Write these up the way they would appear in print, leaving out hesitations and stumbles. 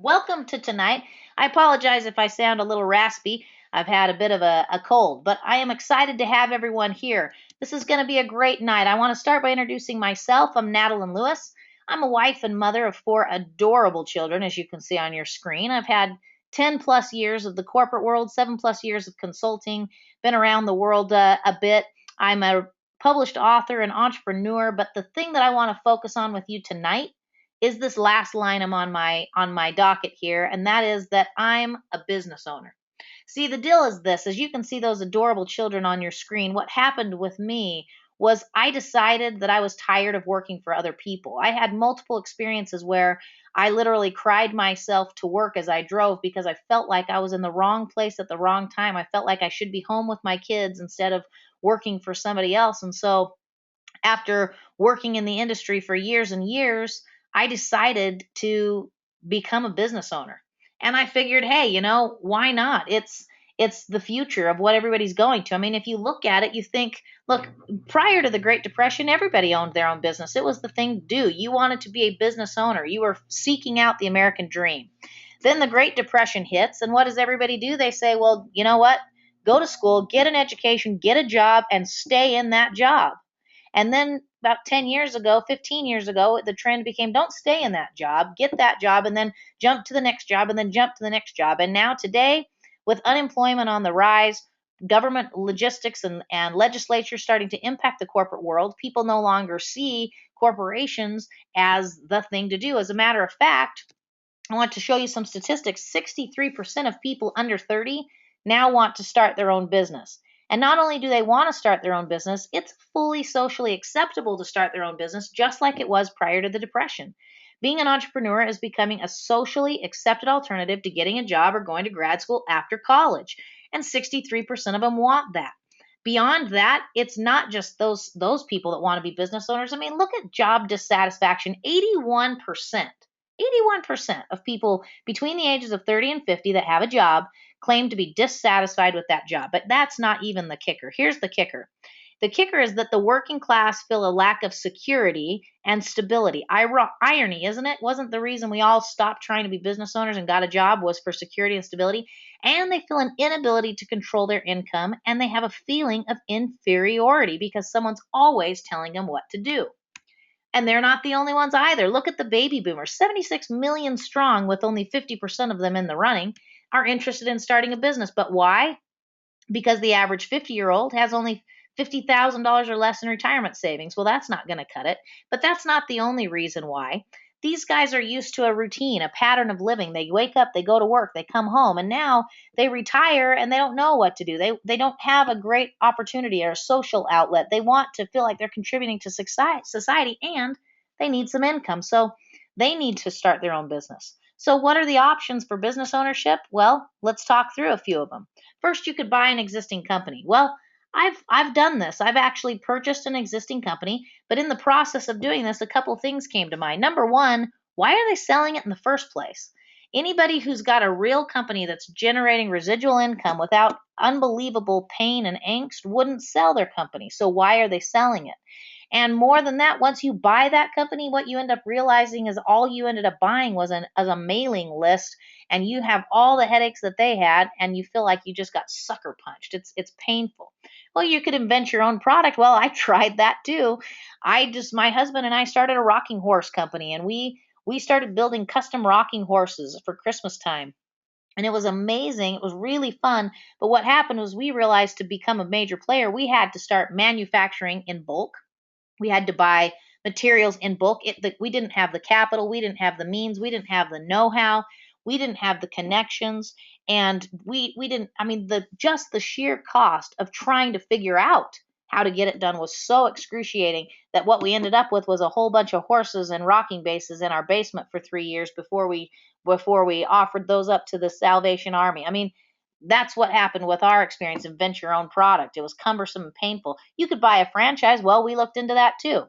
Welcome to tonight. I apologize if I sound a little raspy. I've had a bit of a cold, but I am excited to have everyone here. This is going to be a great night. I want to start by introducing myself. I'm Natalie Lewis. I'm a wife and mother of four adorable children, as you can see on your screen. I've had 10 plus years of the corporate world, 7 plus years of consulting, been around the world a bit. I'm a published author and entrepreneur, but the thing that I want to focus on with you tonight is this last line I'm on my docket here, and that is that I'm a business owner. See, the deal is this: as you can see those adorable children on your screen, what happened with me was I decided that I was tired of working for other people. I had multiple experiences where I literally cried myself to work as I drove because I felt like I was in the wrong place at the wrong time. I felt like I should be home with my kids instead of working for somebody else. And so after working in the industry for years and years, I decided to become a business owner. And I figured, hey, why not? It's the future of what everybody's going to. I mean, if you look at it, you think, look, prior to the Great Depression, everybody owned their own business. It was the thing to do. You wanted to be a business owner. You were seeking out the American dream. Then the Great Depression hits, and what does everybody do? They say, well, you know what? Go to school, get an education, get a job, and stay in that job. And then about 10 years ago, 15 years ago, the trend became don't stay in that job, get that job, and then jump to the next job, and then jump to the next job. And now, today, with unemployment on the rise, government logistics and legislature starting to impact the corporate world, people no longer see corporations as the thing to do. As a matter of fact, I want to show you some statistics. 63% of people under 30 now want to start their own business. And not only do they want to start their own business, it's fully socially acceptable to start their own business, just like it was prior to the Depression. Being an entrepreneur is becoming a socially accepted alternative to getting a job or going to grad school after college. And 63% of them want that. Beyond that, it's not just those people that want to be business owners. I mean, look at job dissatisfaction. 81% of people between the ages of 30 and 50 that have a job claim to be dissatisfied with that job. But that's not even the kicker. Here's the kicker. The kicker is that the working class feel a lack of security and stability. Irony, isn't it? Wasn't the reason we all stopped trying to be business owners and got a job was for security and stability? And they feel an inability to control their income, and they have a feeling of inferiority because someone's always telling them what to do. And they're not the only ones either. Look at the baby boomers, 76 million strong, with only 50% of them in the running, are interested in starting a business. But why? Because the average 50-year-old has only $50,000 or less in retirement savings. Well, that's not going to cut it. But that's not the only reason why. These guys are used to a routine, a pattern of living. They wake up, they go to work, they come home, and now they retire and they don't know what to do. They don't have a great opportunity or a social outlet. They want to feel like they're contributing to society, and they need some income. So they need to start their own business. So what are the options for business ownership? Well, let's talk through a few of them. First, you could buy an existing company. Well, I've done this. I've actually purchased an existing company, but in the process of doing this, a couple things came to mind. Number one, why are they selling it in the first place? Anybody who's got a real company that's generating residual income without unbelievable pain and angst wouldn't sell their company. So why are they selling it? And more than that, once you buy that company, what you end up realizing is all you ended up buying was a mailing list, and you have all the headaches that they had, and you feel like you just got sucker punched. It's painful. Well, you could invent your own product. Well, I tried that too. My husband and I started a rocking horse company, and we started building custom rocking horses for Christmas time. And it was amazing. It was really fun. But what happened was we realized to become a major player, we had to start manufacturing in bulk. We had to buy materials in bulk. We didn't have the capital, we didn't have the means, we didn't have the know-how, we didn't have the connections, and we didn't. I mean, the sheer cost of trying to figure out how to get it done was so excruciating that what we ended up with was a whole bunch of horses and rocking bases in our basement for 3 years before we offered those up to the Salvation Army. I mean, that's what happened with our experience. Invent your own product. It was cumbersome and painful. You could buy a franchise. Well, we looked into that too.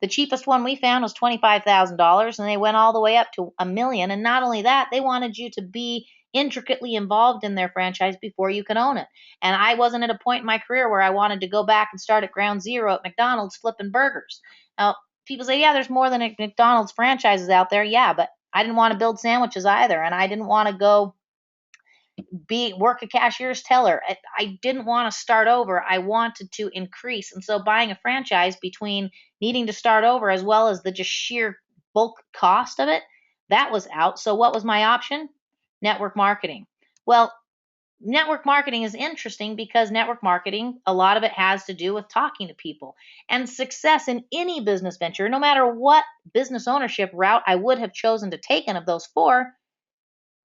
The cheapest one we found was $25,000, and they went all the way up to $1 million. And not only that, they wanted you to be intricately involved in their franchise before you could own it. And I wasn't at a point in my career where I wanted to go back and start at ground zero at McDonald's flipping burgers. Now, people say, yeah, there's more than a McDonald's franchises out there. Yeah, but I didn't want to build sandwiches either, and I didn't want to go work a cashier's teller. I didn't want to start over. I wanted to increase. And so buying a franchise, between needing to start over as well as the just sheer bulk cost of it, that was out. So what was my option? Network marketing. Well, network marketing is interesting because network marketing, a lot of it has to do with talking to people. And success in any business venture, no matter what business ownership route I would have chosen to take of those four,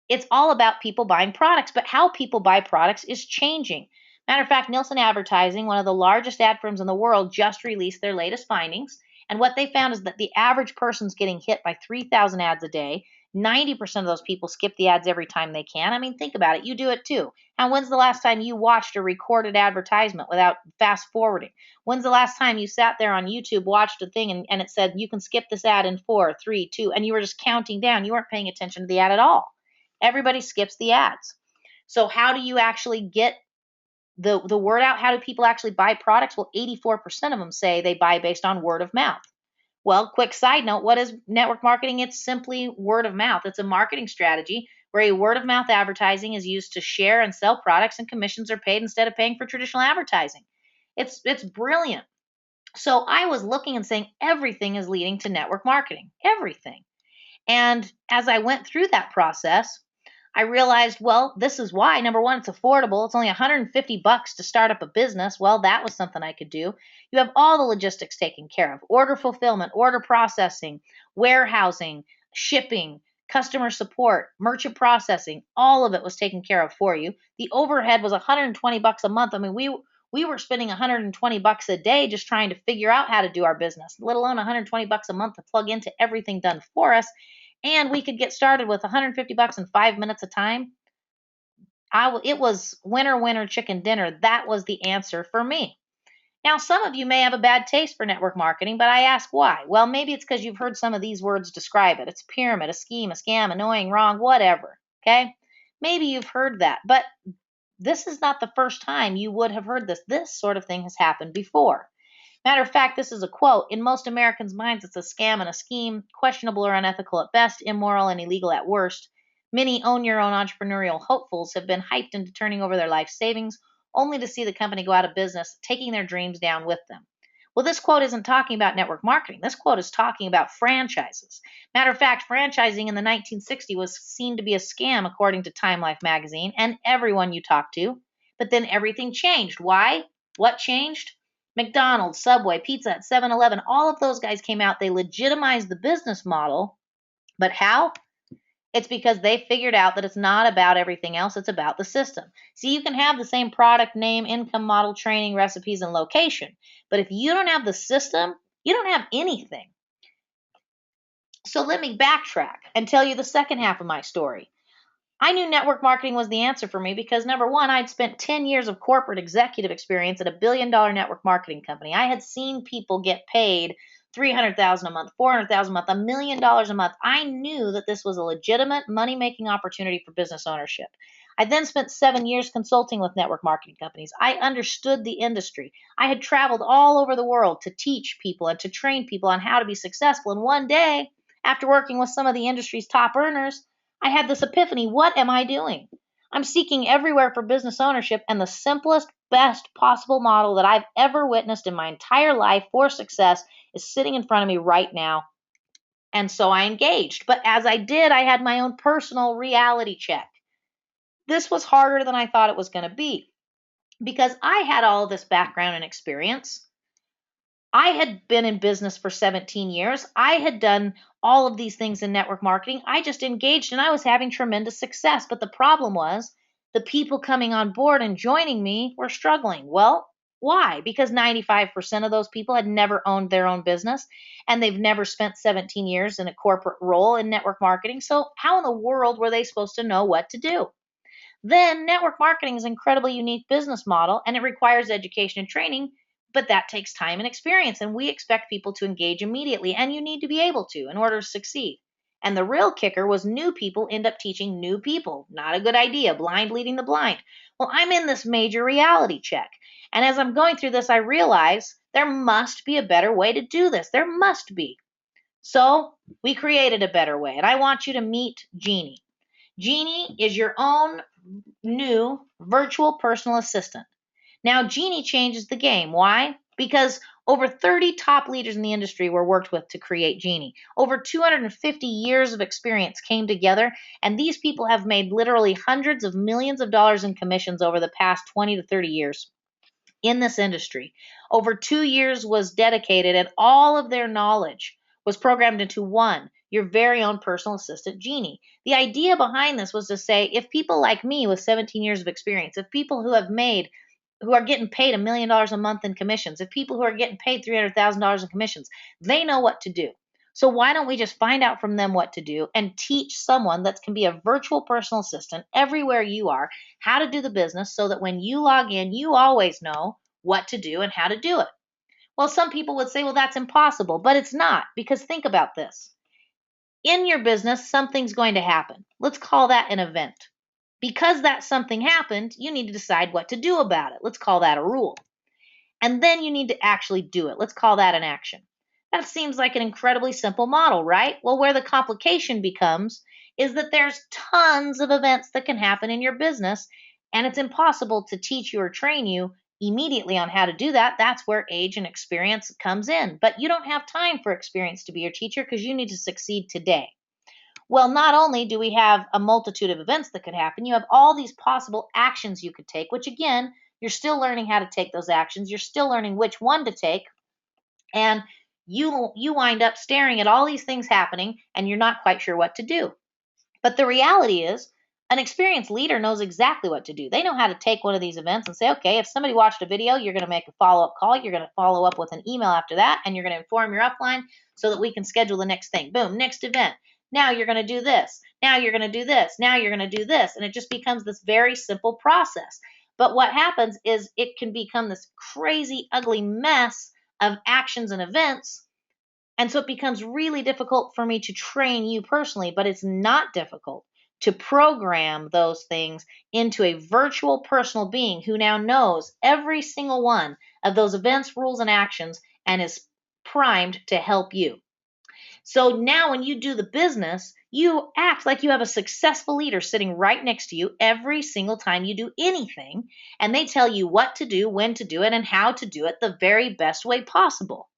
it's all about people buying products, but how people buy products is changing. Matter of fact, Nielsen Advertising, one of the largest ad firms in the world, just released their latest findings. And what they found is that the average person's getting hit by 3,000 ads a day. 90% of those people skip the ads every time they can. I mean, think about it. You do it too. And when's the last time you watched a recorded advertisement without fast forwarding? When's the last time you sat there on YouTube, watched a thing, and it said, you can skip this ad in 4, 3, 2, and you were just counting down? You weren't paying attention to the ad at all. Everybody skips the ads. So how do you actually get the word out? How do people actually buy products? Well, 84% of them say they buy based on word of mouth. Well, quick side note, what is network marketing? It's simply word of mouth. It's a marketing strategy where a word of mouth advertising is used to share and sell products, and commissions are paid instead of paying for traditional advertising. It's brilliant. So I was looking and saying everything is leading to network marketing. Everything. And as I went through that process, I realized, well, this is why. Number one, it's affordable. It's only $150 to start up a business. Well, that was something I could do. You have all the logistics taken care of: order fulfillment, order processing, warehousing, shipping, customer support, merchant processing. All of it was taken care of for you. The overhead was $120 a month. I mean, we were spending $120 a day just trying to figure out how to do our business, let alone $120 a month to plug into everything done for us. And we could get started with $150 in 5 minutes of time. It was winner, winner, chicken dinner. That was the answer for me. Now, some of you may have a bad taste for network marketing, but I ask why. Well, maybe it's because you've heard some of these words describe it. It's a pyramid, a scheme, a scam, annoying, wrong, whatever. Okay? Maybe you've heard that, but this is not the first time you would have heard this. This sort of thing has happened before. Matter of fact, this is a quote. In most Americans' minds, it's a scam and a scheme, questionable or unethical at best, immoral and illegal at worst. Many own your own entrepreneurial hopefuls have been hyped into turning over their life savings only to see the company go out of business, taking their dreams down with them. Well, this quote isn't talking about network marketing. This quote is talking about franchises. Matter of fact, franchising in the 1960s was seen to be a scam, according to Time Life magazine, and everyone you talk to. But then everything changed. Why? What changed? McDonald's, Subway, Pizza Hut, 7-Eleven, all of those guys came out. They legitimized the business model. But how? It's because they figured out that it's not about everything else. It's about the system. See, you can have the same product, name, income model, training, recipes, and location. But if you don't have the system, you don't have anything. So let me backtrack and tell you the second half of my story. I knew network marketing was the answer for me because, number one, I'd spent 10 years of corporate executive experience at a billion-dollar network marketing company. I had seen people get paid $300,000 a month, $400,000 a month, $1 million a month. I knew that this was a legitimate money-making opportunity for business ownership. I then spent 7 years consulting with network marketing companies. I understood the industry. I had traveled all over the world to teach people and to train people on how to be successful. And one day, after working with some of the industry's top earners, I had this epiphany. What am I doing? I'm seeking everywhere for business ownership, and the simplest, best possible model that I've ever witnessed in my entire life for success is sitting in front of me right now. And so I engaged. But as I did, I had my own personal reality check. This was harder than I thought it was going to be because I had all this background and experience. I had been in business for 17 years. I had done all of these things in network marketing. I just engaged and I was having tremendous success. But the problem was the people coming on board and joining me were struggling. Well, why? Because 95% of those people had never owned their own business and they've never spent 17 years in a corporate role in network marketing. So, how in the world were they supposed to know what to do? Then, network marketing is an incredibly unique business model and it requires education and training, but that takes time and experience. And we expect people to engage immediately, and you need to be able to in order to succeed. And the real kicker was new people end up teaching new people. Not a good idea. Blind leading the blind. Well, I'm in this major reality check. And as I'm going through this, I realize there must be a better way to do this. There must be. So we created a better way, and I want you to meet Jeannie. Jeannie is your own new virtual personal assistant. Now, Jeannie changes the game. Why? Because over 30 top leaders in the industry were worked with to create Jeannie. Over 250 years of experience came together, and these people have made literally hundreds of millions of dollars in commissions over the past 20 to 30 years in this industry. Over 2 years was dedicated, and all of their knowledge was programmed into one, your very own personal assistant, Jeannie. The idea behind this was to say if people like me with 17 years of experience, if people who are getting paid $1 million a month in commissions, if people who are getting paid $300,000 in commissions, they know what to do. So why don't we just find out from them what to do and teach someone that can be a virtual personal assistant everywhere you are how to do the business so that when you log in, you always know what to do and how to do it. Well, some people would say, well, that's impossible, but it's not, because think about this. In your business, something's going to happen. Let's call that an event. Because that something happened, you need to decide what to do about it. Let's call that a rule. And then you need to actually do it. Let's call that an action. That seems like an incredibly simple model, right? Well, where the complication becomes is that there's tons of events that can happen in your business, and it's impossible to teach you or train you immediately on how to do that. That's where age and experience comes in. But you don't have time for experience to be your teacher because you need to succeed today. Well, not only do we have a multitude of events that could happen, you have all these possible actions you could take, which again, you're still learning how to take those actions. You're still learning which one to take. And you wind up staring at all these things happening and you're not quite sure what to do. But the reality is, an experienced leader knows exactly what to do. They know how to take one of these events and say, okay, if somebody watched a video, you're going to make a follow up call. You're going to follow up with an email after that, and you're going to inform your upline so that we can schedule the next thing. Boom, next event. Now you're going to do this. Now you're going to do this. Now you're going to do this. And it just becomes this very simple process. But what happens is it can become this crazy, ugly mess of actions and events. And so it becomes really difficult for me to train you personally, but it's not difficult to program those things into a virtual personal being who now knows every single one of those events, rules, and actions and is primed to help you. So now when you do the business, you act like you have a successful leader sitting right next to you every single time you do anything, and they tell you what to do, when to do it, and how to do it the very best way possible.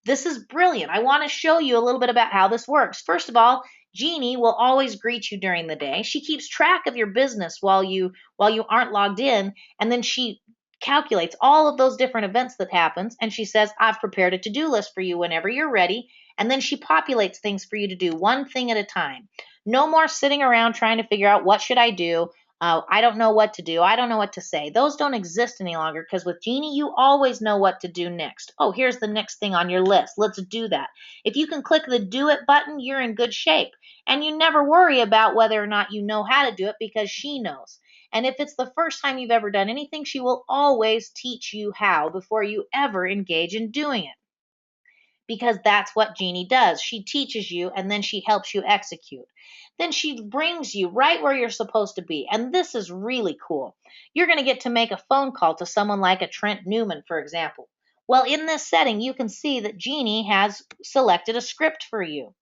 This is brilliant. I want to show you a little bit about how this works. First of all, Jeannie will always greet you during the day. She keeps track of your business while you aren't logged in, and then she calculates all of those different events that happens, and she says, I've prepared a to-do list for you whenever you're ready, and then she populates things for you to do one thing at a time. No more sitting around trying to figure out what should I do. I don't know what to do. I don't know what to say. Those don't exist any longer because with Jeannie, you always know what to do next. Oh, here's the next thing on your list. Let's do that. If you can click the do it button, you're in good shape. And you never worry about whether or not you know how to do it because she knows. And if it's the first time you've ever done anything, she will always teach you how before you ever engage in doing it, because that's what Jeannie does. She teaches you and then she helps you execute. Then she brings you right where you're supposed to be. And this is really cool. You're going to get to make a phone call to someone like a Trent Newman, for example. Well, in this setting, you can see that Jeannie has selected a script for you.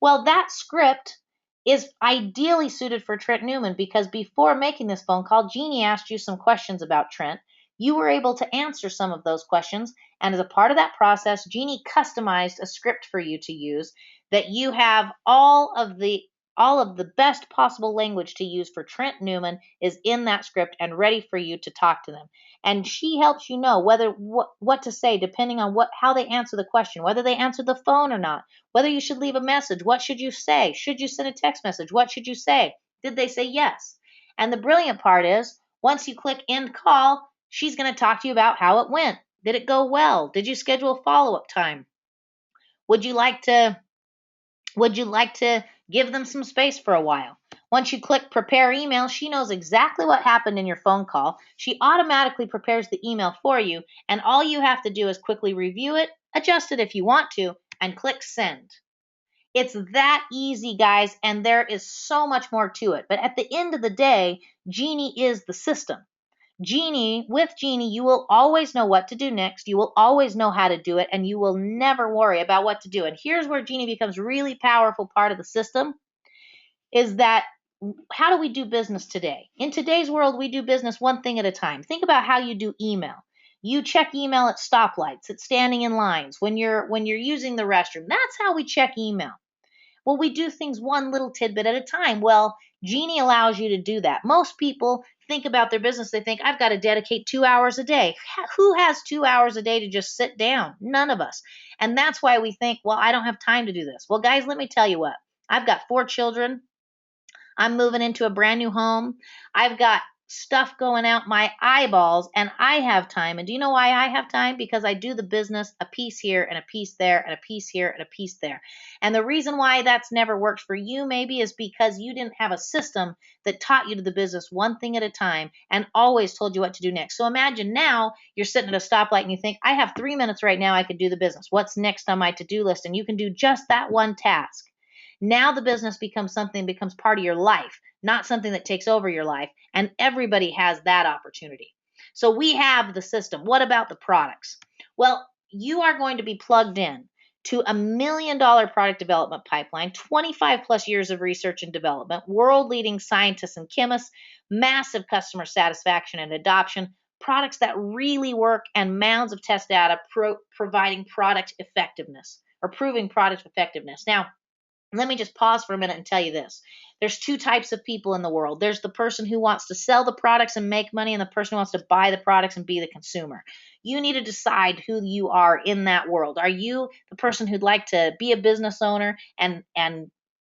Well, that script is ideally suited for Trent Newman because before making this phone call, Jeannie asked you some questions about Trent. You were able to answer some of those questions, and as a part of that process, Jeannie customized a script for you to use that you have all of the best possible language to use for Trent Newman is in that script and ready for you to talk to them. And she helps you know whether what to say depending on how they answer the question, whether they answered the phone or not, whether you should leave a message, what should you say? Should you send a text message? What should you say? Did they say yes? And the brilliant part is once you click end call, she's going to talk to you about how it went. Did it go well? Did you schedule a follow-up time? Would you like to give them some space for a while? Once you click prepare email, she knows exactly what happened in your phone call. She automatically prepares the email for you, and all you have to do is quickly review it, adjust it if you want to, and click send. It's that easy, guys, and there is so much more to it. But at the end of the day, Jeannie is the system. With Genie, you will always know what to do next. You will always know how to do it, and you will never worry about what to do. And here's where Genie becomes really powerful part of the system is that how do we do business today? In today's world, we do business one thing at a time. Think about how you do email. You check email at stoplights, at standing in lines, when you're using the restroom. That's how we check email. Well, we do things one little tidbit at a time. Well, Genie allows you to do that. Most people think about their business, they think, I've got to dedicate 2 hours a day. Who has 2 hours a day to just sit down? None of us. And that's why we think, well, I don't have time to do this. Well, guys, let me tell you what. I've got 4 children. I'm moving into a brand new home. I've got stuff going out my eyeballs, and I have time. And do you know why I have time? Because I do the business a piece here and a piece there and a piece here and a piece there. And the reason why that's never worked for you maybe is because you didn't have a system that taught you to the business one thing at a time and always told you what to do next. So imagine now you're sitting at a stoplight and you think, I have 3 minutes right now. I could do the business. What's next on my to-do list? And you can do just that one task. Now the business becomes part of your life, not something that takes over your life. And everybody has that opportunity. So we have the system. What about the products? Well, you are going to be plugged in to $1 million product development pipeline, 25 plus years of research and development, world leading scientists and chemists, massive customer satisfaction and adoption, products that really work, and mounds of test data providing product effectiveness or proving product effectiveness. Now, let me just pause for a minute and tell you this. There's 2 types of people in the world. There's the person who wants to sell the products and make money, and the person who wants to buy the products and be the consumer. You need to decide who you are in that world. Are you the person who'd like to be a business owner and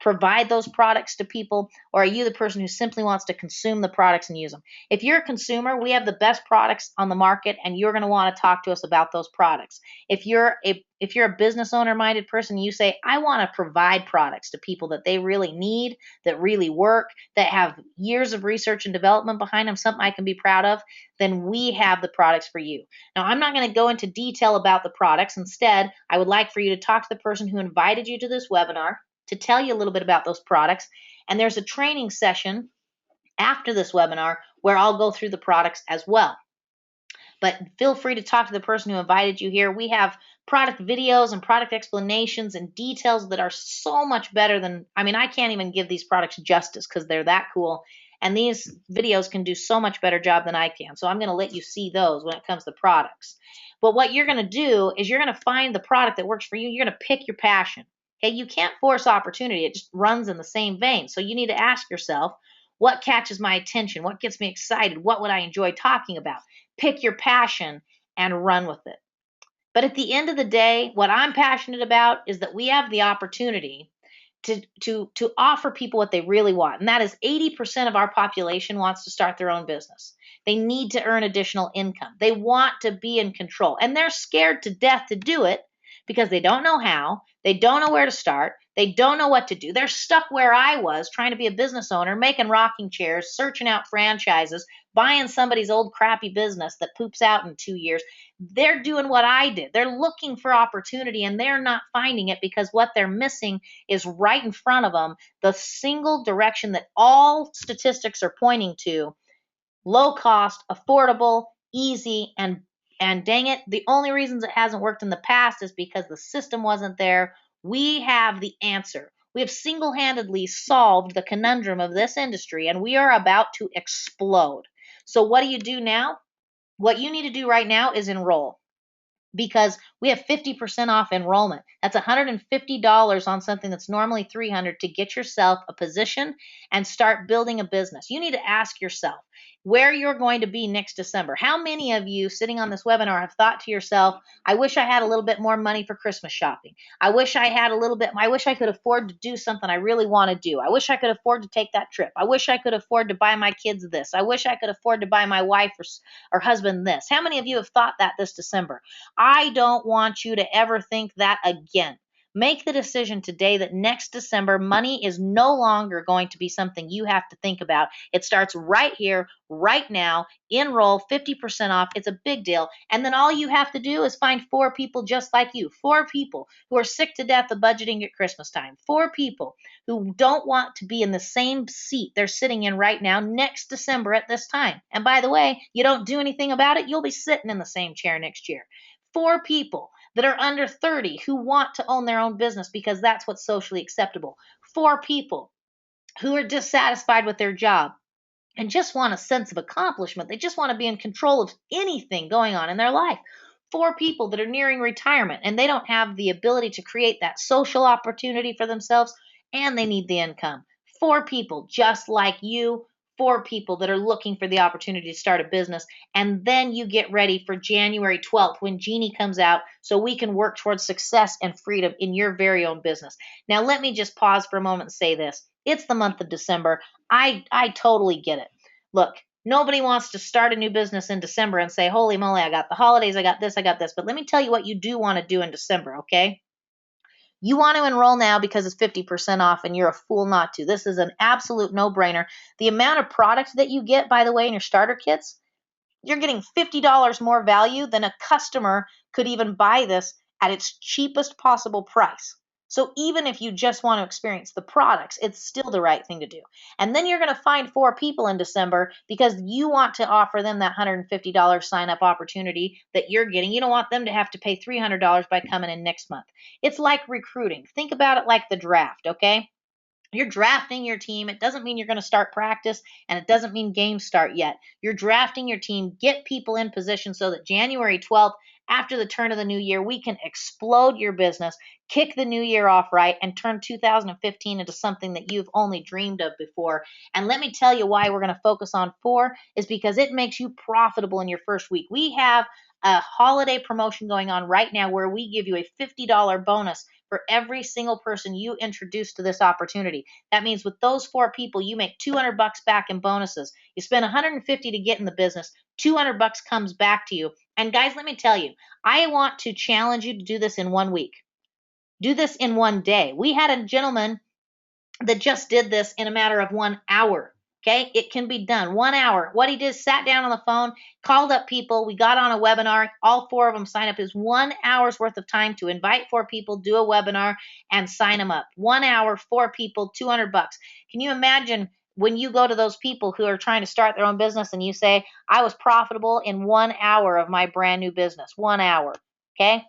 provide those products to people, or are you the person who simply wants to consume the products and use them? If you're a consumer, we have the best products on the market, and you're going to want to talk to us about those products. If you're a business owner minded person, you say, I want to provide products to people that they really need, that really work, that have years of research and development behind them, something I can be proud of, then we have the products for you. Now, I'm not going to go into detail about the products. Instead, I would like for you to talk to the person who invited you to this webinar to tell you a little bit about those products. And there's a training session after this webinar where I'll go through the products as well. But feel free to talk to the person who invited you here. We have product videos and product explanations and details that are so much better than, I can't even give these products justice because they're that cool. And these videos can do so much better job than I can. So I'm going to let you see those when it comes to products. But what you're going to do is you're going to find the product that works for you. You're going to pick your passion. Okay, you can't force opportunity. It just runs in the same vein. So you need to ask yourself, what catches my attention? What gets me excited? What would I enjoy talking about? Pick your passion and run with it. But at the end of the day, what I'm passionate about is that we have the opportunity to offer people what they really want. And that is 80% of our population wants to start their own business. They need to earn additional income. They want to be in control. And they're scared to death to do it because they don't know how. They don't know where to start. They don't know what to do. They're stuck where I was trying to be a business owner, making rocking chairs, searching out franchises, buying somebody's old crappy business that poops out in 2 years. They're doing what I did. They're looking for opportunity and they're not finding it because what they're missing is right in front of them, the single direction that all statistics are pointing to: low cost, affordable, easy, and dang it, the only reasons it hasn't worked in the past is because the system wasn't there. We have the answer. We have single-handedly solved the conundrum of this industry, and we are about to explode. So what do you do now? What you need to do right now is enroll, because we have 50% off enrollment. That's $150 on something that's normally $300 to get yourself a position and start building a business. You need to ask yourself where you're going to be next December. How many of you sitting on this webinar have thought to yourself, I wish I had a little bit more money for Christmas shopping. I wish I could afford to do something I really want to do. I wish I could afford to take that trip. I wish I could afford to buy my kids this. I wish I could afford to buy my wife or husband this. How many of you have thought that this December? I don't want you to ever think that again. Make the decision today that next December, money is no longer going to be something you have to think about. It starts right here, right now. Enroll 50% off. It's a big deal. And then all you have to do is find 4 people just like you, 4 people who are sick to death of budgeting at Christmas time, 4 people who don't want to be in the same seat they're sitting in right now next December at this time. And by the way, you don't do anything about it, you'll be sitting in the same chair next year. 4 people that are under 30 who want to own their own business because that's what's socially acceptable. 4 people who are dissatisfied with their job and just want a sense of accomplishment. They just want to be in control of anything going on in their life. 4 people that are nearing retirement and they don't have the ability to create that social opportunity for themselves and they need the income. 4 people just like you. 4 people that are looking for the opportunity to start a business. And then you get ready for January 12th when Jeannie comes out so we can work towards success and freedom in your very own business. Now, let me just pause for a moment and say this. It's the month of December. I totally get it. Look, nobody wants to start a new business in December and say, holy moly, I got the holidays, I got this, I got this. But let me tell you what you do want to do in December, okay? You want to enroll now because it's 50% off and you're a fool not to. This is an absolute no-brainer. The amount of product that you get, by the way, in your starter kits, you're getting $50 more value than a customer could even buy this at its cheapest possible price. So even if you just want to experience the products, it's still the right thing to do. And then you're going to find 4 people in December because you want to offer them that $150 sign up opportunity that you're getting. You don't want them to have to pay $300 by coming in next month. It's like recruiting. Think about it like the draft, okay? You're drafting your team. It doesn't mean you're going to start practice, and it doesn't mean games start yet. You're drafting your team, get people in position so that January 12th, after the turn of the new year, we can explode your business, kick the new year off right, and turn 2015 into something that you've only dreamed of before. And let me tell you why we're going to focus on 4 is because it makes you profitable in your first week. We have a holiday promotion going on right now where we give you a $50 bonus for every single person you introduce to this opportunity. That means with those 4 people, you make $200 back in bonuses. You spend $150 to get in the business, $200 comes back to you. And guys, let me tell you, I want to challenge you to do this in 1 week. Do this in 1 day. We had a gentleman that just did this in a matter of 1 hour. Okay, it can be done. 1 hour. What he did, sat down on the phone, called up people. We got on a webinar. All 4 of them signed up. It was 1 hour's worth of time to invite 4 people, do a webinar, and sign them up. 1 hour, 4 people, $200. Can you imagine when you go to those people who are trying to start their own business and you say, I was profitable in 1 hour of my brand new business? 1 hour. Okay.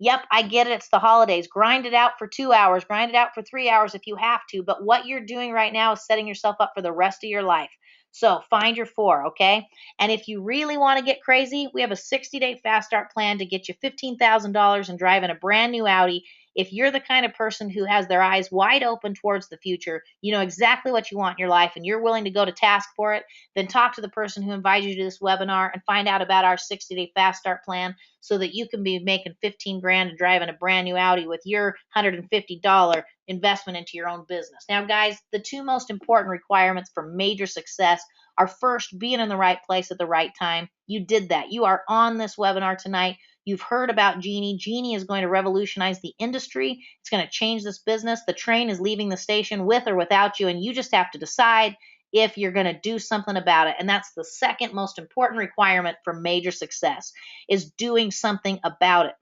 Yep, I get it. It's the holidays. Grind it out for 2 hours. Grind it out for 3 hours if you have to. But what you're doing right now is setting yourself up for the rest of your life. So find your 4, okay? And if you really want to get crazy, we have a 60-day fast start plan to get you $15,000 and drive in a brand new Audi. If you're the kind of person who has their eyes wide open towards the future, you know exactly what you want in your life, and you're willing to go to task for it, then talk to the person who invited you to this webinar and find out about our 60-day fast start plan so that you can be making 15 grand and driving a brand new Audi with your $150 investment into your own business. Now, guys, the 2 most important requirements for major success are first, being in the right place at the right time. You did that. You are on this webinar tonight. You've heard about Jeannie. Jeannie is going to revolutionize the industry. It's going to change this business. The train is leaving the station with or without you, and you just have to decide if you're going to do something about it. And that's the second most important requirement for major success, is doing something about it.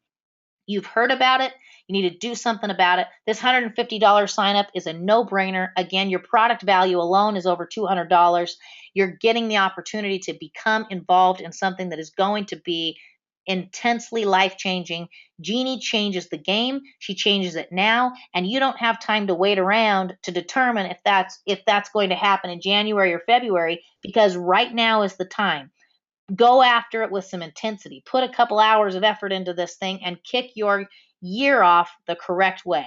You've heard about it. You need to do something about it. This $150 sign up is a no-brainer. Again, your product value alone is over $200. You're getting the opportunity to become involved in something that is going to be intensely life-changing. Jeannie changes the game. She changes it now, and you don't have time to wait around to determine if that's going to happen in January or February, because right now is the time. Go after it with some intensity. Put a couple hours of effort into this thing and kick your year off the correct way.